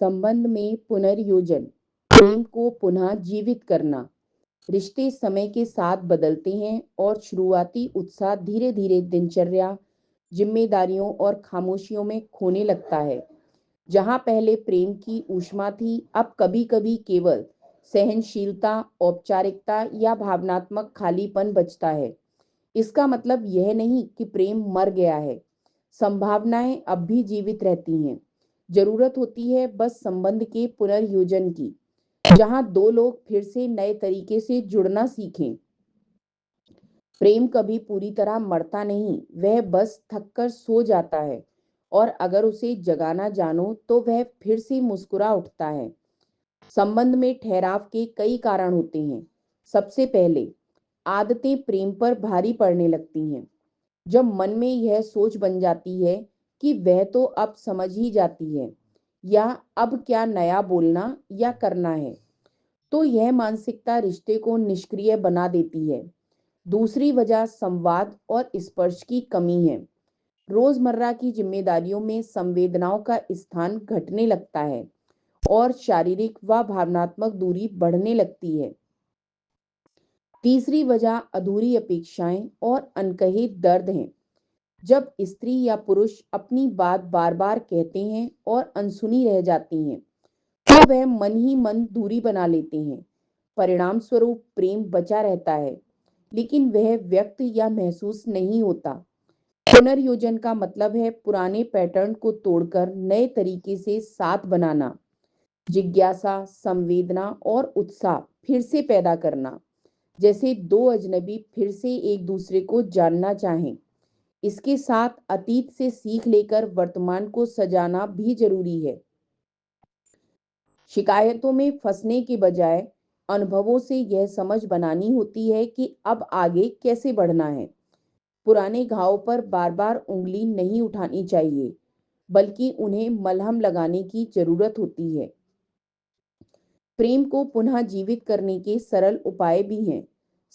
संबंध में पुनर्योजन, प्रेम को पुनः जीवित करना। रिश्ते समय के साथ बदलते हैं और शुरुआती उत्साह धीरे धीरे दिनचर्या, जिम्मेदारियों और खामोशियों में खोने लगता है। जहां पहले प्रेम की ऊष्मा थी, अब कभी कभी केवल सहनशीलता, औपचारिकता या भावनात्मक खालीपन बचता है। इसका मतलब यह नहीं कि प्रेम मर गया है। संभावनाएं अब भी जीवित रहती हैं। जरूरत होती है बस संबंध के पुनर्योजन की, जहां दो लोग फिर से नए तरीके से जुड़ना सीखें। प्रेम कभी पूरी तरह मरता नहीं, वह बस थककर सो जाता है, और अगर उसे जगाना जानो तो वह फिर से मुस्कुरा उठता है। संबंध में ठहराव के कई कारण होते हैं। सबसे पहले, आदतें प्रेम पर भारी पड़ने लगती हैं। जब मन में यह सोच बन जाती है कि वह तो अब समझ ही जाती है, या अब क्या नया बोलना या करना है, तो यह मानसिकता रिश्ते को निष्क्रिय बना देती है। दूसरी वजह संवाद और स्पर्श की कमी है। रोजमर्रा की जिम्मेदारियों में संवेदनाओं का स्थान घटने लगता है और शारीरिक व भावनात्मक दूरी बढ़ने लगती है। तीसरी वजह अधूरी अपेक्षाएं और अनकहे दर्द हैं। जब स्त्री या पुरुष अपनी बात बार बार कहते हैं और अनसुनी रह जाती हैं, तो वह मन ही मन दूरी बना लेते हैं। परिणाम स्वरूप प्रेम बचा रहता है, लेकिन वह व्यक्त या महसूस नहीं होता। पुनर्योजन का मतलब है पुराने पैटर्न को तोड़कर नए तरीके से साथ बनाना, जिज्ञासा, संवेदना और उत्साह फिर से पैदा करना, जैसे दो अजनबी फिर से एक दूसरे को जानना चाहें। इसके साथ अतीत से सीख लेकर वर्तमान को सजाना भी जरूरी है। शिकायतों में फंसने के बजाय अनुभवों से यह समझ बनानी होती है कि अब आगे कैसे बढ़ना है। पुराने घाव पर बार बार उंगली नहीं उठानी चाहिए, बल्कि उन्हें मलहम लगाने की जरूरत होती है। प्रेम को पुनः जीवित करने के सरल उपाय भी हैं।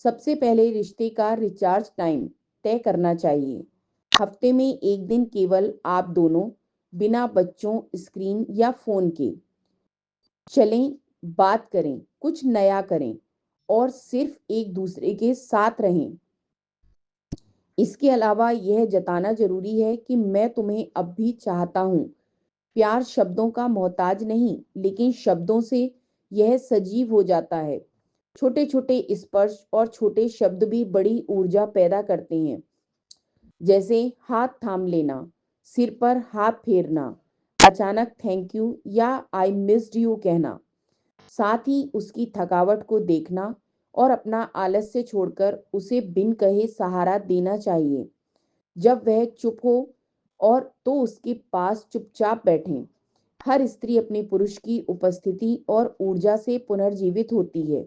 सबसे पहले रिश्ते का रिचार्ज टाइम तय करना चाहिए। हफ्ते में एक दिन केवल आप दोनों, बिना बच्चों, स्क्रीन या फोन के चलें, बात करें, कुछ नया करें और सिर्फ एक दूसरे के साथ रहें। इसके अलावा यह जताना जरूरी है कि मैं तुम्हें अब भी चाहता हूँ। प्यार शब्दों का मोहताज नहीं, लेकिन शब्दों से यह सजीव हो जाता है। छोटे छोटे स्पर्श और छोटे शब्द भी बड़ी ऊर्जा पैदा करते हैं, जैसे हाथ थाम लेना, सिर पर हाथ फेरना, अचानक थैंक यू या आई मिस्ड यू कहना। साथ ही उसकी थकावट को देखना और अपना आलस्य छोड़कर उसे बिन कहे सहारा देना चाहिए। जब वह चुप हो और तो उसके पास चुपचाप बैठें। हर स्त्री अपने पुरुष की उपस्थिति और ऊर्जा से पुनर्जीवित होती है।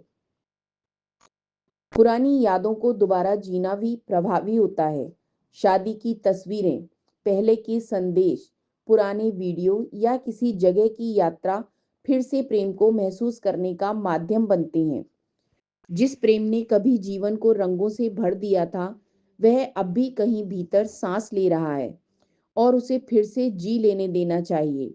पुरानी यादों को दोबारा जीना भी प्रभावी होता है। शादी की तस्वीरें, पहले के संदेश, पुराने वीडियो या किसी जगह की यात्रा फिर से प्रेम को महसूस करने का माध्यम बनते हैं। जिस प्रेम ने कभी जीवन को रंगों से भर दिया था, वह अब भी कहीं भीतर सांस ले रहा है, और उसे फिर से जी लेने देना चाहिए।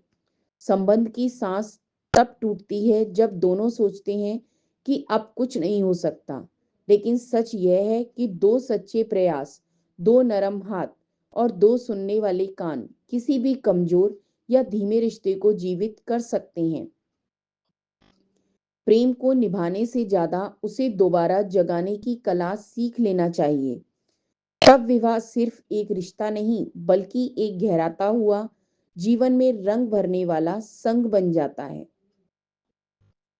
संबंध की सांस तब टूटती है जब दोनों सोचते हैं कि अब कुछ नहीं हो सकता, लेकिन सच यह है कि दो सच्चे प्रयास, दो नरम हाथ और दो सुनने वाले कान किसी भी कमजोर या धीमे रिश्ते को जीवित कर सकते हैं। प्रेम को निभाने से ज्यादा उसे दोबारा जगाने की कला सीख लेना चाहिए। तब विवाह सिर्फ एक रिश्ता नहीं, बल्कि एक गहराता हुआ, जीवन में रंग भरने वाला संग बन जाता है।